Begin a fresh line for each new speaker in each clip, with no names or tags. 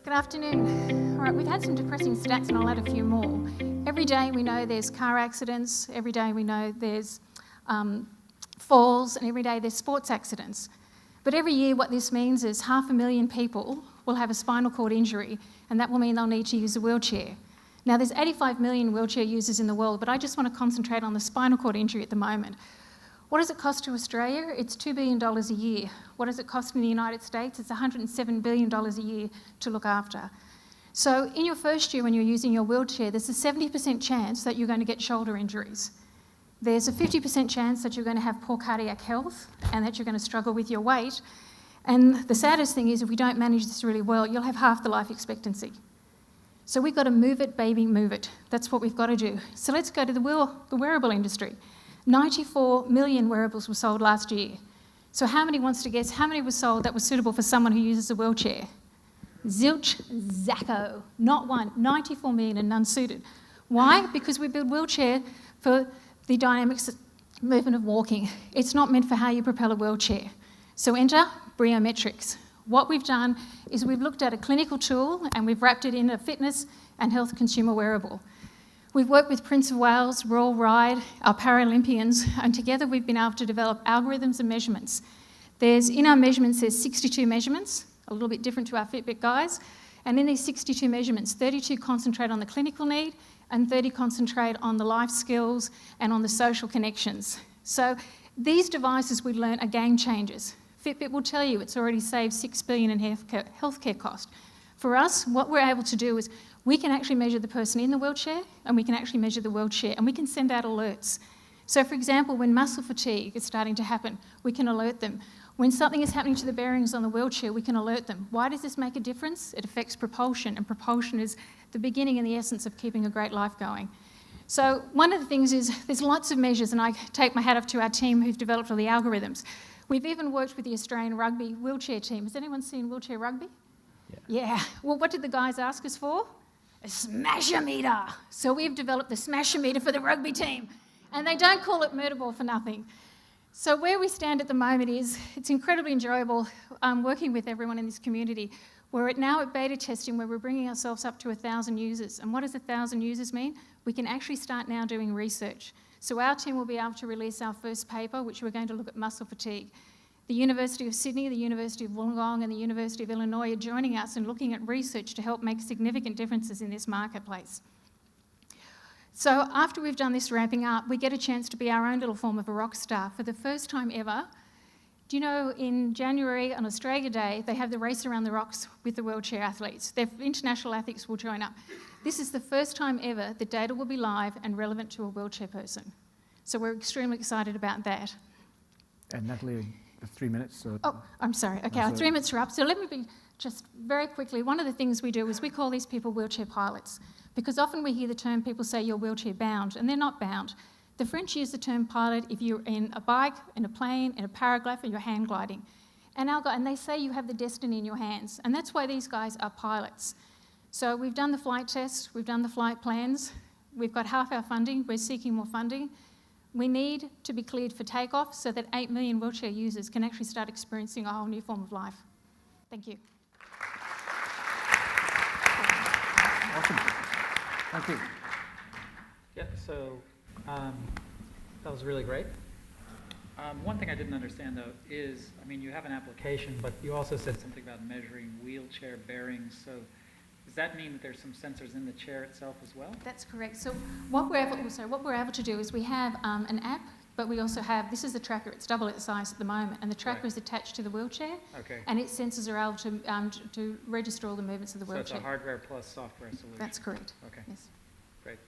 Good afternoon. All right, we've had some depressing stats and I'll add a few more. Every day we know there's car accidents, every day we know there's falls, and every day there's sports accidents. But every year what this means is 500,000 people will have a spinal cord injury, and that will mean they'll need to use a wheelchair. Now there's 85 million wheelchair users in the world, but I just want to concentrate on the spinal cord injury at the moment. What does it cost to Australia? It's $2 billion a year. What does it cost in the United States? It's $107 billion a year to look after. So in your first year when you're using your wheelchair, there's a 70% chance that you're going to get shoulder injuries. There's a 50% chance that you're going to have poor cardiac health and that you're going to struggle with your weight. And the saddest thing is if we don't manage this really well, you'll have half the life expectancy. So we've got to move it, baby, move it. That's what we've got to do. So let's go to the wearable industry. 94 million wearables were sold last year. So how many wants to guess how many were sold that was suitable for someone who uses a wheelchair? Zilch, zacco, not one. 94 million and none suited. Why? Because we build wheelchair for the dynamic movement of walking. It's not meant for how you propel a wheelchair. So enter Briometrix. What we've done is we've looked at a clinical tool and we've wrapped it in a fitness and health consumer wearable. We've worked with Prince of Wales, Royal Ride, our Paralympians, and together we've been able to develop algorithms and measurements. In our measurements, there's 62 measurements, a little bit different to our Fitbit guys, and in these 62 measurements, 32 concentrate on the clinical need and 30 concentrate on the life skills and on the social connections. So these devices we learn are game changers. Fitbit will tell you it's already saved $6 billion in healthcare cost. For us, what we're able to do is we can actually measure the person in the wheelchair and we can actually measure the wheelchair and we can send out alerts. So for example, when muscle fatigue is starting to happen, we can alert them. When something is happening to the bearings on the wheelchair, we can alert them. Why does this make a difference? It affects propulsion, and propulsion is the beginning and the essence of keeping a great life going. So one of the things is there's lots of measures, and I take my hat off to our team who've developed all the algorithms. We've even worked with the Australian rugby wheelchair team. Has anyone seen wheelchair rugby? Yeah. Well, what did the guys ask us for? A smash-o-meter. So we've developed the smash-o-meter for the rugby team. And they don't call it murder ball for nothing. So where we stand at the moment is it's incredibly enjoyable working with everyone in this community. We're now at beta testing where we're bringing ourselves up to 1,000 users. And what does 1,000 users mean? We can actually start now doing research. So our team will be able to release our first paper, which we're going to look at muscle fatigue. The University of Sydney, the University of Wollongong and the University of Illinois are joining us and looking at research to help make significant differences in this marketplace. So after we've done this ramping up, we get a chance to be our own little form of a rock star. For the first time ever, do you know in January on Australia Day, they have the race around the rocks with the wheelchair athletes. Their international athletes will join up. This is the first time ever the data will be live and relevant to a wheelchair person. So we're extremely excited about that.
And Natalie, 3 minutes.
Oh, I'm sorry. Okay, our 3 minutes are up. So let me be just very quickly. One of the things we do is we call these people wheelchair pilots because often we hear the term people say you're wheelchair bound, and they're not bound. The French use the term pilot if you're in a bike, in a plane, in a paraglide, or you're hang gliding. And they say you have the destiny in your hands, and that's why these guys are pilots. So we've done the flight tests, we've done the flight plans, we've got half our funding, we're seeking more funding. We need to be cleared for takeoff so that 8 million wheelchair users can actually start experiencing a whole new form of life. Thank you.
Awesome. Thank you.
Yeah, so that was really great. One thing I didn't understand, though, is, I mean, you have an application, but you also said something about measuring wheelchair bearings. So does that mean that there's some sensors in the chair itself as well?
That's correct. So what we're able to do is we have an app, but we also have, this is the tracker, it's double its size at the moment, and the tracker is attached to the wheelchair, and its sensors are able to register all the movements of the wheelchair.
So it's a hardware plus software solution?
That's correct.
Okay.
Yes.
Great.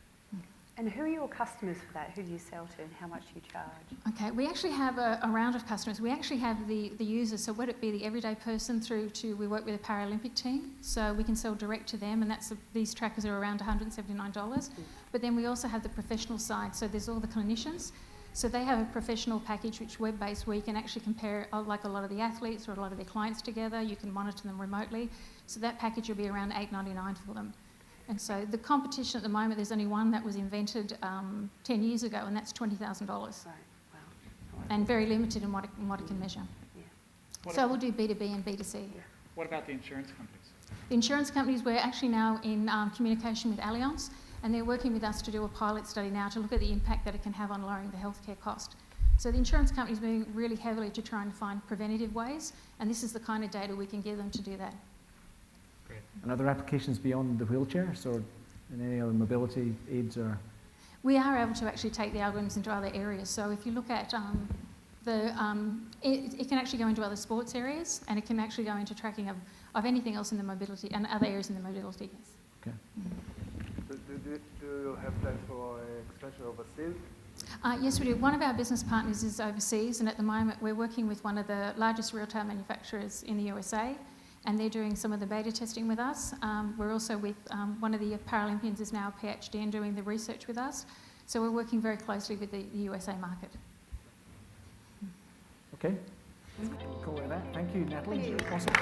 And who are your customers for that? Who do you sell to and how much do you charge?
Okay, we actually have a round of customers. We actually have the users, so would it be the everyday person through to, we work with a Paralympic team, so we can sell direct to them, and these trackers are around $179. But then we also have the professional side, so there's all the clinicians. So they have a professional package which is web-based where you can actually compare like a lot of the athletes or a lot of their clients together. You can monitor them remotely. So that package will be around $8.99 for them. And so the competition at the moment, there's only one that was invented 10 years ago, and that's $20,000.
Right. Wow.
And very limited in what it can measure.
Yeah.
So we'll do B2B and B2C.
What about the insurance companies?
The insurance companies, we're actually now in communication with Allianz, and they're working with us to do a pilot study now to look at the impact that it can have on lowering the healthcare cost. So the insurance companies are moving really heavily to try and find preventative ways, and this is the kind of data we can give them to do that.
Great.
And other applications beyond the wheelchairs or in any other mobility aids or?
We are able to actually take the algorithms into other areas. So if you look at it can actually go into other sports areas, and it can actually go into tracking of anything else in the mobility and other areas in the mobility.
Okay.
Do you have plans for expansion overseas?
Yes, we do. One of our business partners is overseas, and at the moment we're working with one of the largest retail manufacturers in the USA, and they're doing some of the beta testing with us. We're also with one of the Paralympians is now a PhD and doing the research with us. So we're working very closely with the USA market.
Okay. Cool with that. Thank you, Natalie.
Thank you.
Awesome.